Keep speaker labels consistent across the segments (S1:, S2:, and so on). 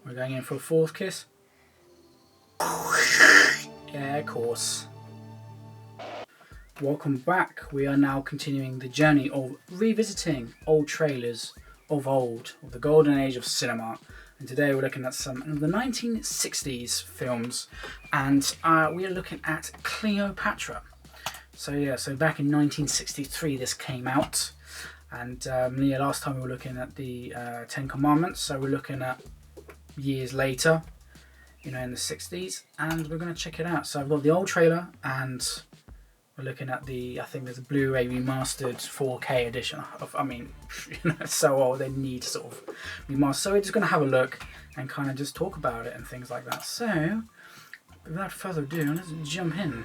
S1: We're going in for a fourth kiss. Yeah, of course. Welcome back. We are now continuing the journey of revisiting old trailers of old, of the golden age of cinema. And today we're looking at some of the 1960s films, and we are looking at Cleopatra. So back in 1963 this came out, and last time we were looking at the Ten Commandments, so we're looking at years later, in the 60s, and we're going to check it out. So I've got the old trailer, and we're looking at I think there's a Blu-ray remastered 4K edition. It's so old they need to sort of remaster. So we're just going to have a look and kind of just talk about it and things like that. So without further ado, let's jump in.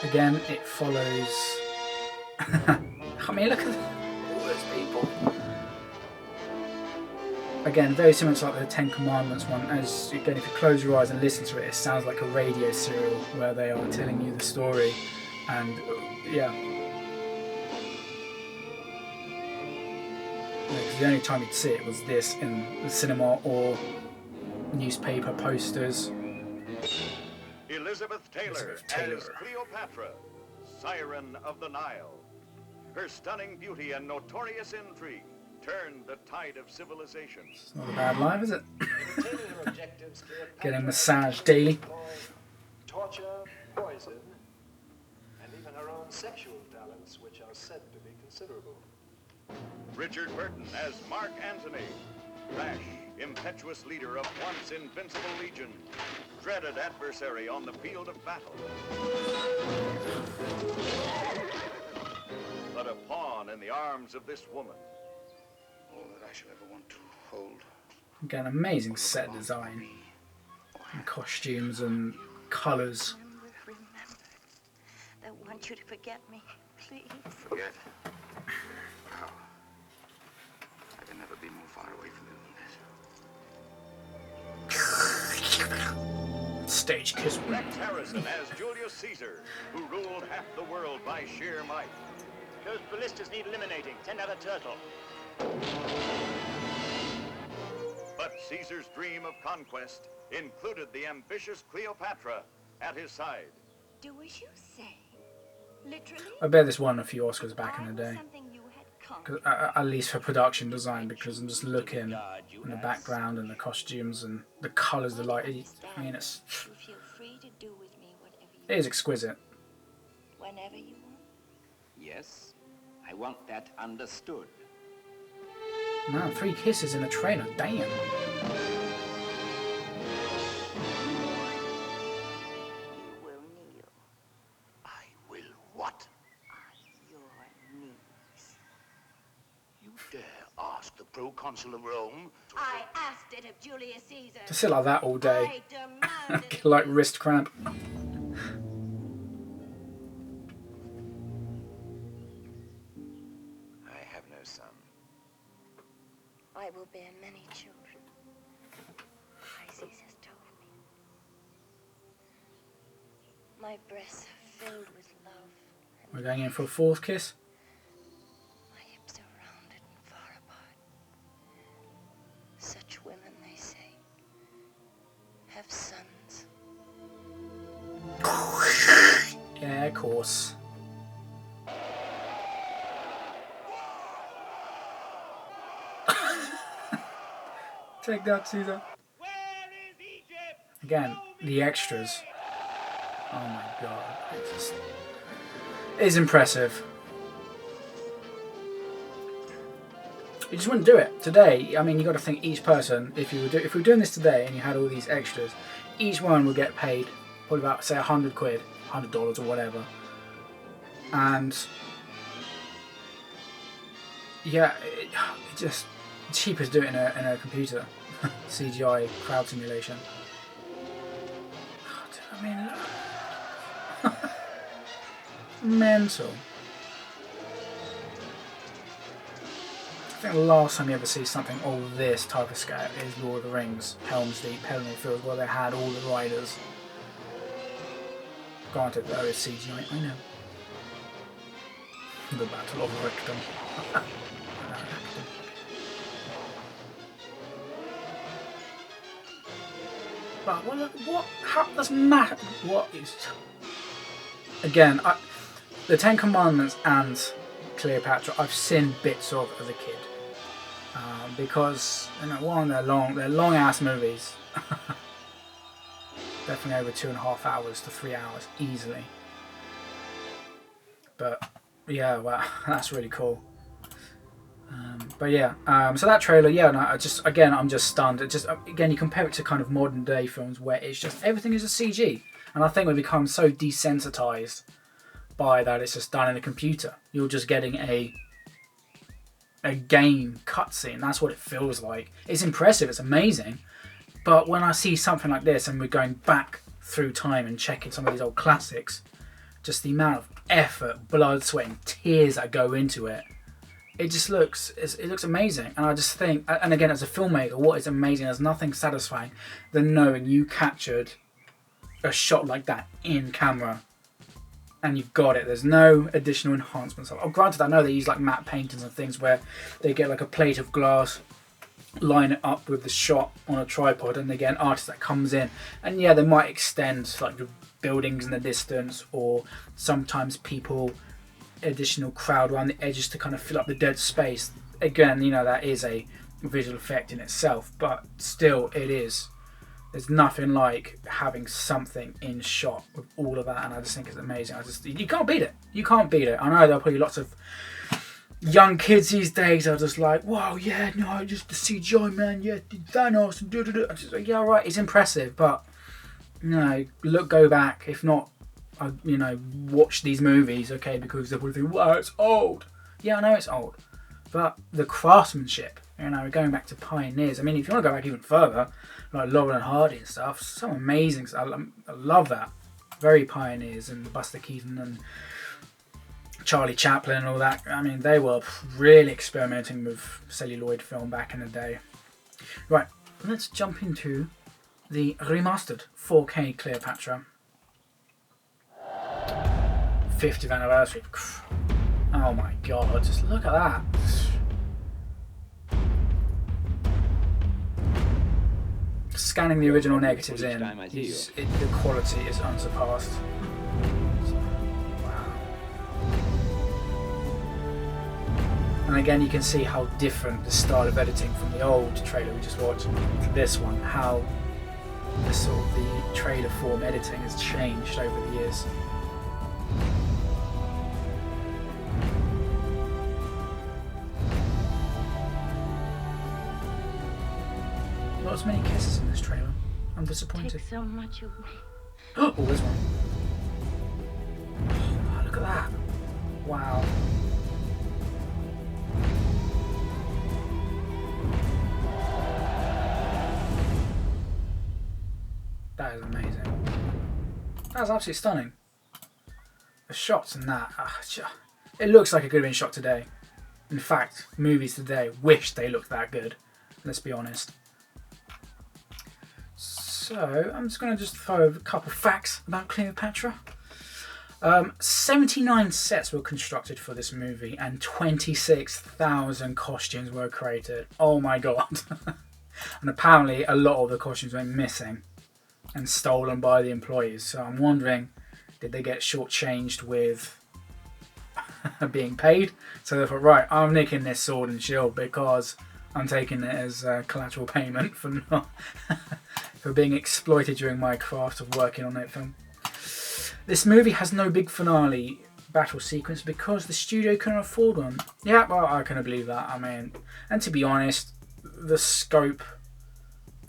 S1: Again, it follows. I mean, look at all those people. Again, very similar to like the Ten Commandments one. As again, if you close your eyes and listen to it, it sounds like a radio serial where they are telling you the story. And yeah, because the only time you'd see it was this in the cinema or newspaper posters.
S2: Elizabeth Taylor as Cleopatra, Siren of the Nile. Her stunning beauty and notorious intrigue turned the tide of civilization.
S1: It's not a bad life, is it? Getting massaged daily.
S3: Torture, poison, and even her own sexual talents, which are said to be considerable.
S2: Richard Burton as Mark Antony, rash, impetuous leader of once invincible legion, dreaded adversary on the field of battle. But a pawn in the arms of this woman. All that I shall ever want to hold.
S1: Again, amazing set design, and costumes and colours.
S4: Remember. I want you to forget me, please.
S2: Forget? How? I can never be more far away from you than this.
S1: Stage kiss.
S2: Rex Harrison as Julius Caesar, who ruled half the world by sheer might.
S5: Those ballistas need eliminating. Send out a turtle.
S2: But Caesar's dream of conquest included the ambitious Cleopatra at his side.
S4: Do as you say. Literally?
S1: I bet this won a few Oscars back in the day.
S4: Something you had
S1: Cause, at least for production design, because I'm just looking in the background and the costumes and the colours, the light. I mean,
S4: You feel free to do with me whatever you
S1: it is exquisite.
S4: whenever you want.
S5: Yes, I want that understood.
S1: No, 3 kisses in a trailer. Damn.
S4: You will kneel
S2: I will what?
S4: on your knees.
S2: You dare ask the proconsul of Rome?
S4: I asked it of Julius Caesar.
S1: To sit like that all day,
S4: I demanded
S1: like wrist cramp.
S2: I have no son.
S4: I will bear many children. Isis has told me. My breasts are filled with love.
S1: We're going in for a 4th kiss.
S4: My hips are rounded and far apart. Such women, they say, have sons.
S1: Yeah, of course. Take that, Caesar. Again, the extras. Oh my god. It is impressive. You just wouldn't do it today. I mean, you got to think each person. If we were doing this today and you had all these extras, each one would get paid probably about say £100, $100 or whatever. And yeah, it just cheaper to do it in a computer. CGI crowd simulation. God, I mean, mental. think the last time you ever see something of this type of scale is Lord of the Rings, Helm's Deep, Pelennor Field, where they had all the riders. Granted, there is CGI, I know. The Battle of Rickham. But what? How doesn't matter. What is? Again, the Ten Commandments and Cleopatra, I've seen bits of as a kid, because one, they're long ass movies. Definitely over 2.5 hours to 3 hours easily. But yeah, well, that's really cool. But yeah, so that trailer, yeah, no, I'm just stunned. It just, again, you compare it to kind of modern day films where it's just everything is a CG, and I think we've become so desensitized by that it's just done in a computer. You're just getting a game cutscene. That's what it feels like. It's impressive. It's amazing. But when I see something like this, and we're going back through time and checking some of these old classics, just the amount of effort, blood, sweat, and tears that go into it. It just looks amazing, and I just think, and again, as a filmmaker, what is amazing, there's nothing satisfying than knowing you captured a shot like that in camera, and you've got it. There's no additional enhancements. Oh, granted, I know they use like matte paintings and things where they get like a plate of glass, line it up with the shot on a tripod, and they get an artist that comes in, and yeah, they might extend like the buildings in the distance, or sometimes people, additional crowd around the edges to kind of fill up the dead space. Again, that is a visual effect in itself, but still, there's nothing like having something in shot with all of that, and I just think it's amazing. You can't beat it. You can't beat it. I know there are probably lots of young kids these days are just like, wow, yeah, no, just the CGI, man, yeah, Thanos and do. I'm just like, yeah, right, it's impressive, but go back. If not, watch these movies, okay, because they'll think, wow, it's old. Yeah, I know it's old, but the craftsmanship, going back to pioneers. I mean, if you want to go back even further, like Laurel and Hardy and stuff, some amazing stuff. I love that. Very pioneers, and Buster Keaton and Charlie Chaplin and all that. I mean, they were really experimenting with celluloid film back in the day. Right, let's jump into the remastered 4K Cleopatra. 50th anniversary. Oh my god, just look at that. Scanning the original negatives in, the quality is unsurpassed. Wow. And again, you can see how different the style of editing from the old trailer we just watched to this one, how the trailer form editing has changed over the years. Not as many kisses in this trailer. I'm disappointed.
S4: Take so much of me.
S1: Oh, there's one. Oh, look at that. Wow. That is amazing. That is absolutely stunning. The shots in that, it looks like it could have been shot today. In fact, movies today wish they looked that good. Let's be honest. So, I'm just going to throw a couple facts about Cleopatra. 79 sets were constructed for this movie, and 26,000 costumes were created. Oh my god. And apparently a lot of the costumes went missing and stolen by the employees. So I'm wondering, did they get shortchanged with being paid? So they thought, right, I'm nicking this sword and shield because I'm taking it as collateral payment for not for being exploited during my craft of working on that film. This movie has no big finale battle sequence because the studio couldn't afford one. Yeah, well, I can believe that. I mean, and to be honest, the scope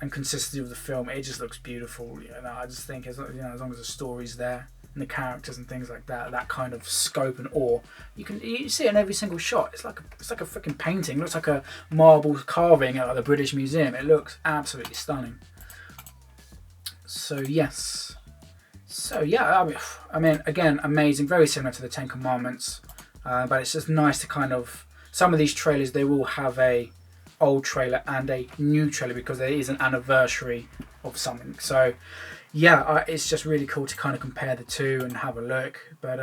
S1: and consistency of the film, it just looks beautiful. I just think as long as the story's there and the characters and things like that, that kind of scope and awe, you see it in every single shot. It's like a freaking painting. It looks like a marble carving at the British Museum. It looks absolutely stunning. So yes. So yeah, I mean, again, amazing, very similar to the Ten Commandments, but it's just nice to kind of some of these trailers, they will have a old trailer and a new trailer because there is an anniversary of something. So yeah, it's just really cool to kind of compare the two and have a look. But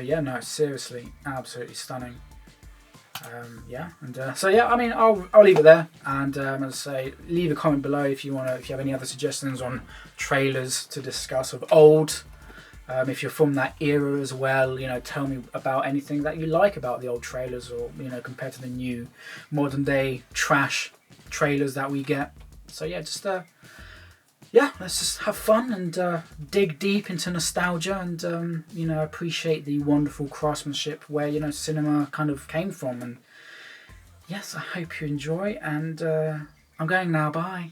S1: yeah, no, seriously, absolutely stunning. Yeah, and so yeah, I mean, I'll leave it there, and as I say, leave a comment below if you have any other suggestions on trailers to discuss of old. If you're from that era as well, you know, tell me about anything that you like about the old trailers, or you know, compared to the new modern day trash trailers that we get. So yeah, just yeah, let's just have fun and dig deep into nostalgia and you know, appreciate the wonderful craftsmanship where, you know, cinema kind of came from. And yes, I hope you enjoy, and I'm going now. Bye.